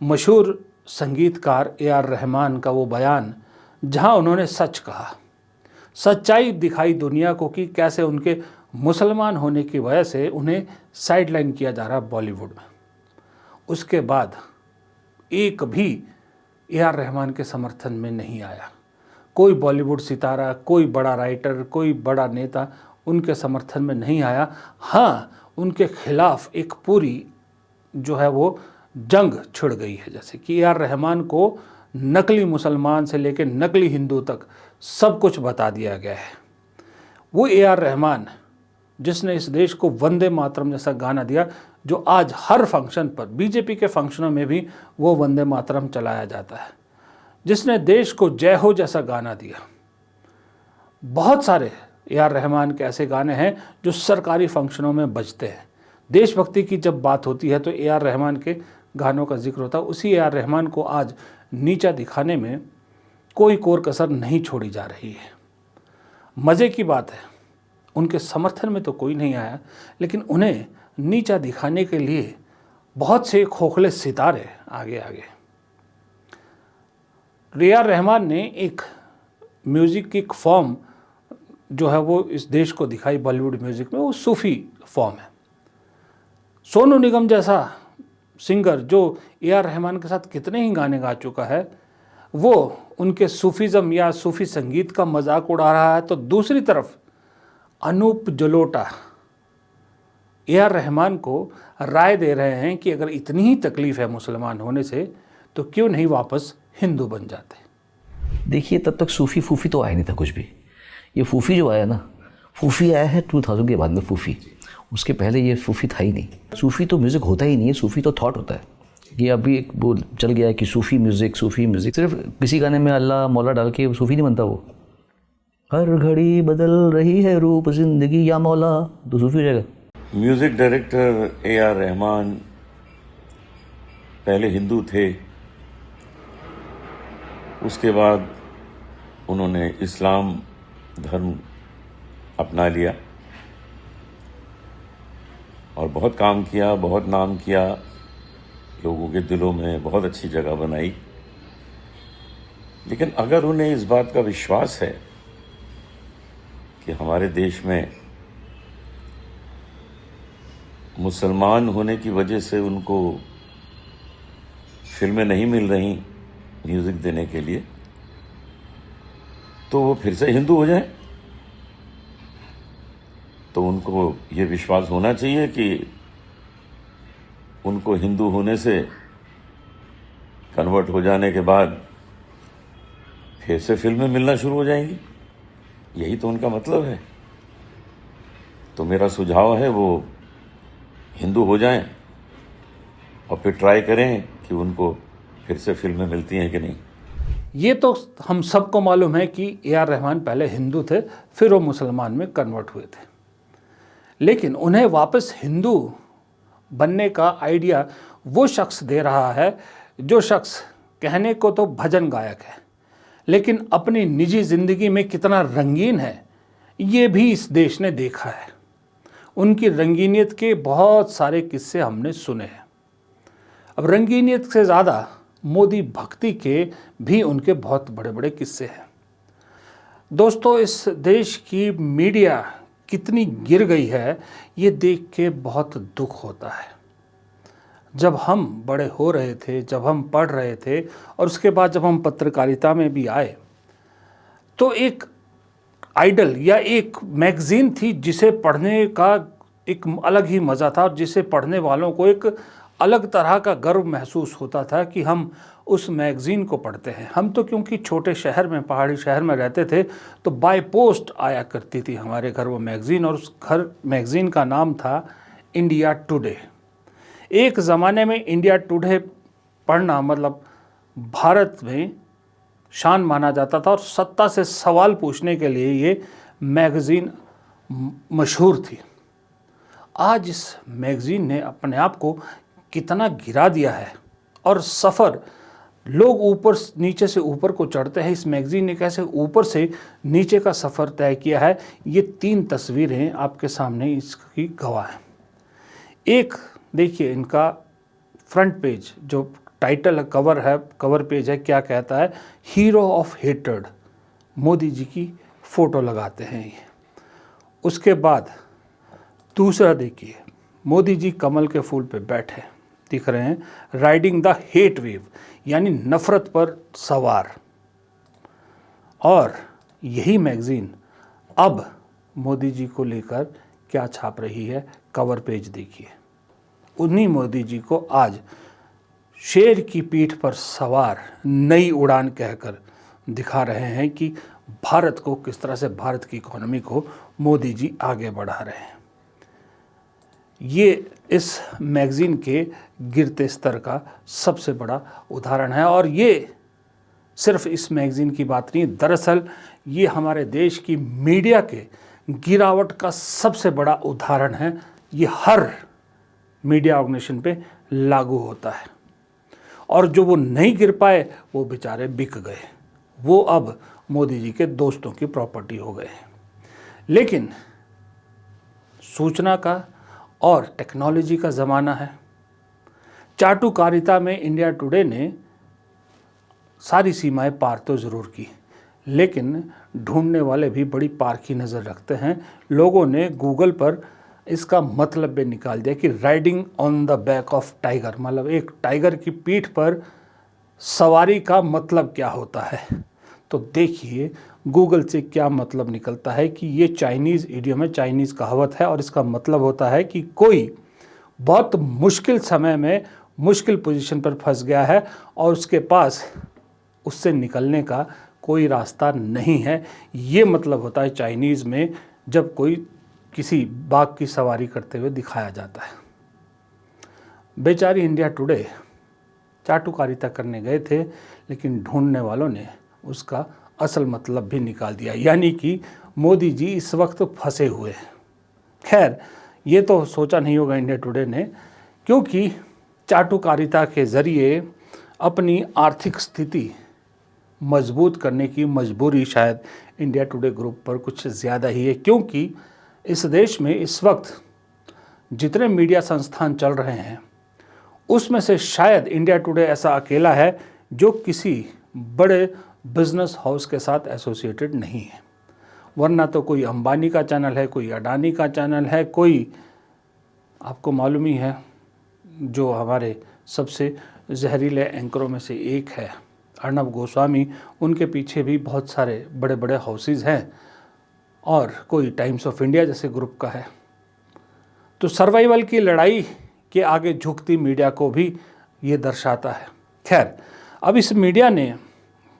मशहूर संगीतकार ए.आर. रहमान का वो बयान जहां उन्होंने सच कहा, सच्चाई दिखाई दुनिया को कि कैसे उनके मुसलमान होने की वजह से उन्हें साइडलाइन किया जा रहा बॉलीवुड में। उसके बाद एक भी ए.आर. रहमान के समर्थन में नहीं आया। कोई बॉलीवुड सितारा, कोई बड़ा राइटर, कोई बड़ा नेता उनके समर्थन में नहीं आया। हाँ, उनके खिलाफ एक पूरी जो है वो जंग छिड़ गई है। जैसे कि ए.आर. रहमान को नकली मुसलमान से लेकर नकली हिंदू तक सब कुछ बता दिया गया है। वो ए.आर. रहमान जिसने इस देश को वंदे मातरम जैसा गाना दिया, जो आज हर फंक्शन पर, बीजेपी के फंक्शनों में भी वो वंदे मातरम चलाया जाता है, जिसने देश को जय हो जैसा गाना दिया। बहुत सारे ए.आर. रहमान के ऐसे गाने हैं जो सरकारी फंक्शनों में बजते हैं। देशभक्ति की जब बात होती है तो ए.आर. रहमान के गानों का जिक्र होता है। उसी ए.आर. रहमान को आज नीचा दिखाने में कोई कोर कसर नहीं छोड़ी जा रही है। मज़े की बात है, उनके समर्थन में तो कोई नहीं आया, लेकिन उन्हें नीचा दिखाने के लिए बहुत से खोखले सितारे आगे आगे। ए.आर. रहमान ने एक म्यूज़िक की एक फॉर्म जो है वो इस देश को दिखाई बॉलीवुड म्यूज़िक में, वो सूफ़ी फॉर्म है। सोनू निगम जैसा सिंगर जो ए.आर. रहमान के साथ कितने ही गाने गा चुका है, वो उनके सूफीज़म या सूफ़ी संगीत का मजाक उड़ा रहा है, तो दूसरी तरफ अनूप जलोटा ए.आर. रहमान को राय दे रहे हैं कि अगर इतनी ही तकलीफ़ है मुसलमान होने से तो क्यों नहीं वापस हिंदू बन जाते। देखिए, तब तक सूफ़ी फूफ़ी तो आया नहीं था कुछ भी। ये फूफ़ी जो आया ना, फूफ़ी आया है 2000 के बाद में फूफ़ी। उसके पहले ये सूफ़ी था ही नहीं। सूफ़ी तो म्यूज़िक होता ही नहीं है, सूफ़ी तो थॉट होता है। ये अभी एक वो चल गया है कि सूफ़ी म्यूज़िक सिर्फ किसी गाने में अल्लाह मौला डाल के सूफ़ी नहीं बनता। वो हर घड़ी बदल रही है रूप ज़िंदगी या मौला, तो सूफ़ी हो जाएगा। Music director AR. रहमान पहले हिंदू थे, उसके बाद उन्होंने इस्लाम धर्म अपना लिया और बहुत काम किया, बहुत नाम किया, लोगों के दिलों में बहुत अच्छी जगह बनाई। लेकिन अगर उन्हें इस बात का विश्वास है कि हमारे देश में मुसलमान होने की वजह से उनको फिल्में नहीं मिल रही म्यूज़िक देने के लिए, तो वो फिर से हिंदू हो जाएं। तो उनको ये विश्वास होना चाहिए कि उनको हिंदू होने से, कन्वर्ट हो जाने के बाद फिर से फिल्में मिलना शुरू हो जाएंगी। यही तो उनका मतलब है। तो मेरा सुझाव है वो हिंदू हो जाएं और फिर ट्राई करें कि उनको फिर से फिल्में मिलती हैं कि नहीं। ये तो हम सबको मालूम है कि ए.आर. रहमान पहले हिंदू थे, फिर वो मुसलमान में कन्वर्ट हुए थे। लेकिन उन्हें वापस हिंदू बनने का आइडिया वो शख्स दे रहा है जो शख्स कहने को तो भजन गायक है, लेकिन अपनी निजी ज़िंदगी में कितना रंगीन है ये भी इस देश ने देखा है। उनकी रंगीनियत के बहुत सारे किस्से हमने सुने हैं। अब रंगीनियत से ज़्यादा मोदी भक्ति के भी उनके बहुत बड़े बड़े किस्से हैं। दोस्तों, इस देश की मीडिया कितनी गिर गई है ये देख के बहुत दुख होता है। जब हम बड़े हो रहे थे, जब हम पढ़ रहे थे और उसके बाद जब हम पत्रकारिता में भी आए, तो एक आइडल या एक मैगज़ीन थी जिसे पढ़ने का एक अलग ही मज़ा था और जिसे पढ़ने वालों को एक अलग तरह का गर्व महसूस होता था कि हम उस मैगज़ीन को पढ़ते हैं। हम तो क्योंकि छोटे शहर में, पहाड़ी शहर में रहते थे, तो बाय पोस्ट आया करती थी हमारे घर वो मैगज़ीन, और उस मैगज़ीन का नाम था इंडिया टुडे। एक ज़माने में इंडिया टुडे पढ़ना मतलब भारत में शान माना जाता था और सत्ता से सवाल पूछने के लिए ये मैगज़ीन मशहूर थी। आज इस मैगज़ीन ने अपने आप को कितना गिरा दिया है और सफ़र, लोग ऊपर नीचे से ऊपर को चढ़ते हैं, इस मैगज़ीन ने कैसे ऊपर से नीचे का सफ़र तय किया है, ये 3 तस्वीरें आपके सामने इसकी गवाह हैं। एक देखिए, इनका फ्रंट पेज जो टाइटल कवर है, कवर पेज है, क्या कहता है, hero of hatred, Modi ji की फ़ोटो लगाते हैं ये। उसके बाद दूसरा देखिए, मोदी जी कमल के फूल पे बैठे दिख रहे हैं, राइडिंग द हेट वेव, यानी नफ़रत पर सवार। और यही मैगज़ीन अब मोदी जी को लेकर क्या छाप रही है, कवर पेज देखिए। उन्हीं मोदी जी को आज शेर की पीठ पर सवार नई उड़ान कहकर दिखा रहे हैं कि भारत को किस तरह से, भारत की इकोनॉमी को मोदी जी आगे बढ़ा रहे हैं। ये इस मैगज़ीन के गिरते स्तर का सबसे बड़ा उदाहरण है। और ये सिर्फ इस मैगज़ीन की बात नहीं, दरअसल ये हमारे देश की मीडिया के गिरावट का सबसे बड़ा उदाहरण है। ये हर मीडिया ऑर्गेनाइजेशन पे लागू होता है। और जो वो नहीं गिर पाए वो बेचारे बिक गए, वो अब मोदी जी के दोस्तों की प्रॉपर्टी हो गए। लेकिन सूचना का और टेक्नोलॉजी का ज़माना है। चाटुकारिता में इंडिया टुडे ने सारी सीमाएं पार तो ज़रूर की, लेकिन ढूंढने वाले भी बड़ी पारखी नज़र रखते हैं। लोगों ने गूगल पर इसका मतलब भी निकाल दिया कि riding on the back of tiger, मतलब एक टाइगर की पीठ पर सवारी का मतलब क्या होता है। तो देखिए गूगल से क्या मतलब निकलता है कि ये चाइनीज़ इडियम है, चाइनीज़ कहावत है, और इसका मतलब होता है कि कोई बहुत मुश्किल समय में मुश्किल पोजीशन पर फंस गया है और उसके पास उससे निकलने का कोई रास्ता नहीं है। ये मतलब होता है चाइनीज़ में जब कोई किसी बाघ की सवारी करते हुए दिखाया जाता है। बेचारी इंडिया टुडे चाटुकारिता करने गए थे, लेकिन ढूंढने वालों ने उसका असल मतलब भी निकाल दिया, यानी कि मोदी जी इस वक्त फंसे हुए हैं। खैर, ये तो सोचा नहीं होगा इंडिया टुडे ने, क्योंकि चाटुकारिता के ज़रिए अपनी आर्थिक स्थिति मजबूत करने की मजबूरी शायद इंडिया टुडे ग्रुप पर कुछ ज़्यादा ही है। क्योंकि इस देश में इस वक्त जितने मीडिया संस्थान चल रहे हैं उसमें से शायद इंडिया टुडे ऐसा अकेला है जो किसी बड़े बिजनेस हाउस के साथ एसोसिएटेड नहीं है। वरना तो कोई अंबानी का चैनल है, कोई अडानी का चैनल है, कोई आपको मालूम ही है जो हमारे सबसे जहरीले एंकरों में से एक है अर्णब गोस्वामी, उनके पीछे भी बहुत सारे बड़े बड़े हाउसेज हैं, और कोई टाइम्स ऑफ इंडिया जैसे ग्रुप का है। तो सर्वाइवल की लड़ाई के आगे झुकती मीडिया को भी ये दर्शाता है। खैर, अब इस मीडिया ने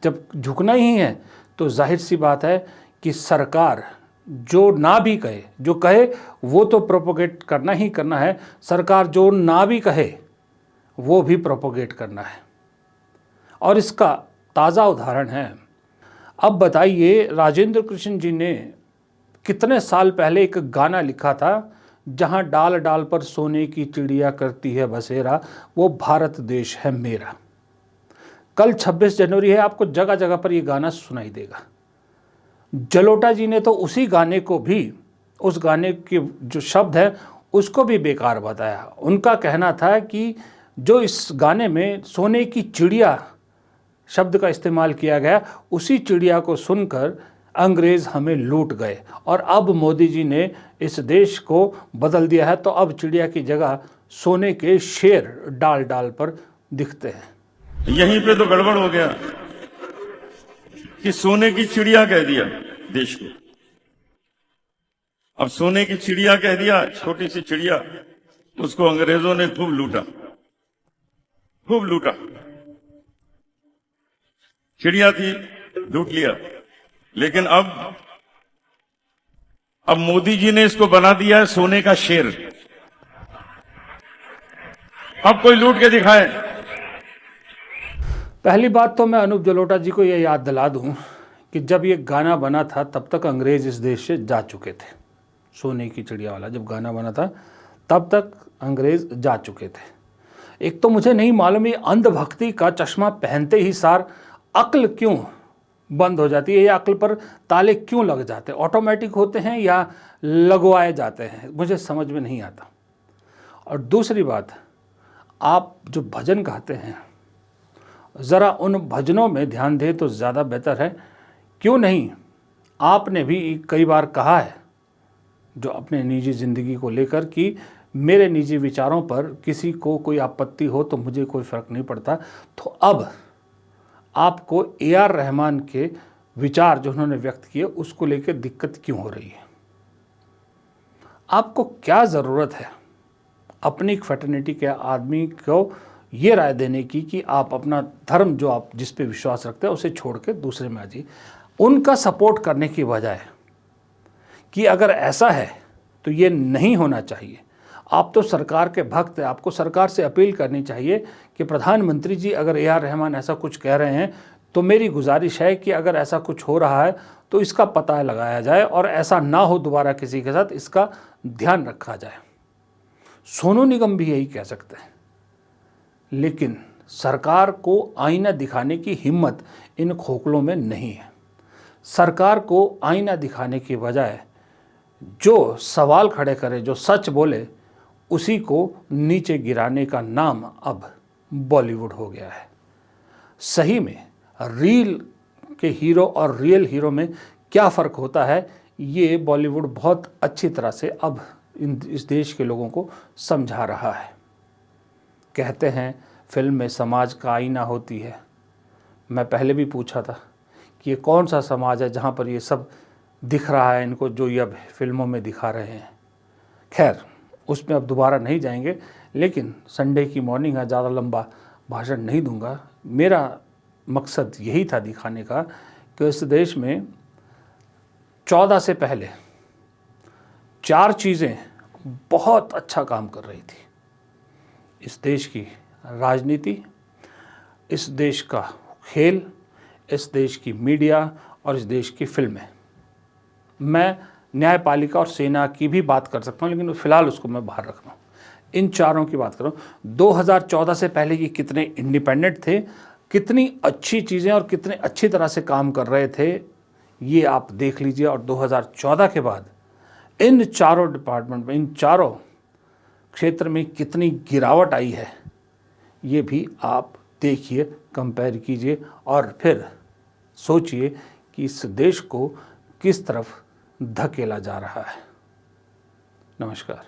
जब झुकना ही है तो जाहिर सी बात है कि सरकार जो ना भी कहे, जो कहे वो तो प्रोपोगेट करना ही करना है, सरकार जो ना भी कहे वो भी प्रोपोगेट करना है। और इसका ताज़ा उदाहरण है, अब बताइए राजेंद्र कृष्ण जी ने कितने साल पहले एक गाना लिखा था, जहां डाल डाल पर सोने की चिड़िया करती है बसेरा, वो भारत देश है मेरा। कल 26 जनवरी है, आपको जगह जगह पर ये गाना सुनाई देगा। जलोटा जी ने तो उसी गाने को भी, उस गाने के जो शब्द है उसको भी बेकार बताया। उनका कहना था कि जो इस गाने में सोने की चिड़िया शब्द का इस्तेमाल किया गया, उसी चिड़िया को सुनकर अंग्रेज़ हमें लूट गए, और अब मोदी जी ने इस देश को बदल दिया है। तो अब चिड़िया की जगह सोने के शेर डाल डाल पर दिखते हैं। यहीं पे तो गड़बड़ हो गया कि सोने की चिड़िया कह दिया देश को। अब सोने की चिड़िया कह दिया, छोटी सी चिड़िया, उसको अंग्रेजों ने खूब लूटा, खूब लूटा। चिड़िया थी, लूट लिया। लेकिन अब मोदी जी ने इसको बना दिया है सोने का शेर। अब कोई लूट के दिखाए। पहली बात तो मैं अनूप जलोटा जी को यह याद दिला दूं कि जब ये गाना बना था तब तक अंग्रेज इस देश से जा चुके थे। सोने की चिड़िया वाला जब गाना बना था तब तक अंग्रेज जा चुके थे। एक तो मुझे नहीं मालूम ये अंधभक्ति का चश्मा पहनते ही सार अक्ल क्यों बंद हो जाती है, या अक्ल पर ताले क्यों लग जाते हैं, ऑटोमेटिक होते हैं या लगवाए जाते हैं, मुझे समझ में नहीं आता। और दूसरी बात, आप जो भजन गाते हैं ज़रा उन भजनों में ध्यान दें तो ज़्यादा बेहतर है। क्यों नहीं, आपने भी कई बार कहा है जो अपने निजी ज़िंदगी को लेकर कि मेरे निजी विचारों पर किसी को कोई आपत्ति हो तो मुझे कोई फ़र्क नहीं पड़ता। तो अब आपको ए.आर. रहमान के विचार जो उन्होंने व्यक्त किए उसको लेकर दिक्कत क्यों हो रही है? आपको क्या ज़रूरत है अपनी फ्रेटर्निटी के आदमी को ये राय देने की कि आप अपना धर्म जो आप जिस पे विश्वास रखते हैं उसे छोड़ के दूसरे में आ जाइए? उनका सपोर्ट करने की बजाय कि अगर ऐसा है तो ये नहीं होना चाहिए। आप तो सरकार के भक्त हैं, आपको सरकार से अपील करनी चाहिए कि प्रधानमंत्री जी अगर ए.आर. रहमान ऐसा कुछ कह रहे हैं तो मेरी गुजारिश है कि अगर ऐसा कुछ हो रहा है तो इसका पता लगाया जाए और ऐसा ना हो दोबारा किसी के साथ, इसका ध्यान रखा जाए। सोनू निगम भी यही कह सकते हैं, लेकिन सरकार को आईना दिखाने की हिम्मत इन खोखलों में नहीं है। सरकार को आईना दिखाने की बजाय जो सवाल खड़े करे, जो सच बोले, उसी को नीचे गिराने का नाम अब बॉलीवुड हो गया है। सही में रील के हीरो और रियल हीरो में क्या फ़र्क होता है, ये बॉलीवुड बहुत अच्छी तरह से अब इस देश के लोगों को समझा रहा है। कहते हैं फिल्म में समाज का आईना होती है। मैं पहले भी पूछा था कि ये कौन सा समाज है जहाँ पर ये सब दिख रहा है इनको, जो ये अब फिल्मों में दिखा रहे हैं। खैर, उसमें अब दोबारा नहीं जाएंगे, लेकिन संडे की मॉर्निंग है, ज़्यादा लंबा भाषण नहीं दूंगा। मेरा मकसद यही था दिखाने का कि इस देश में 14 से पहले 4 चीज़ें बहुत अच्छा काम कर रही थी। इस देश की राजनीति, इस देश का खेल, इस देश की मीडिया और इस देश की फिल्में। मैं न्यायपालिका और सेना की भी बात कर सकता हूँ, लेकिन फ़िलहाल उसको मैं बाहर रख रहा हूँ। इन चारों की बात करूँ। 2014 से पहले ये कितने इंडिपेंडेंट थे, कितनी अच्छी चीज़ें और कितने अच्छी तरह से काम कर रहे थे, ये आप देख लीजिए। और 2014 के बाद इन चारों डिपार्टमेंट में, इन चारों क्षेत्र में कितनी गिरावट आई है, ये भी आप देखिए, कंपेयर कीजिए और फिर सोचिए कि इस देश को किस तरफ धकेला जा रहा है। नमस्कार।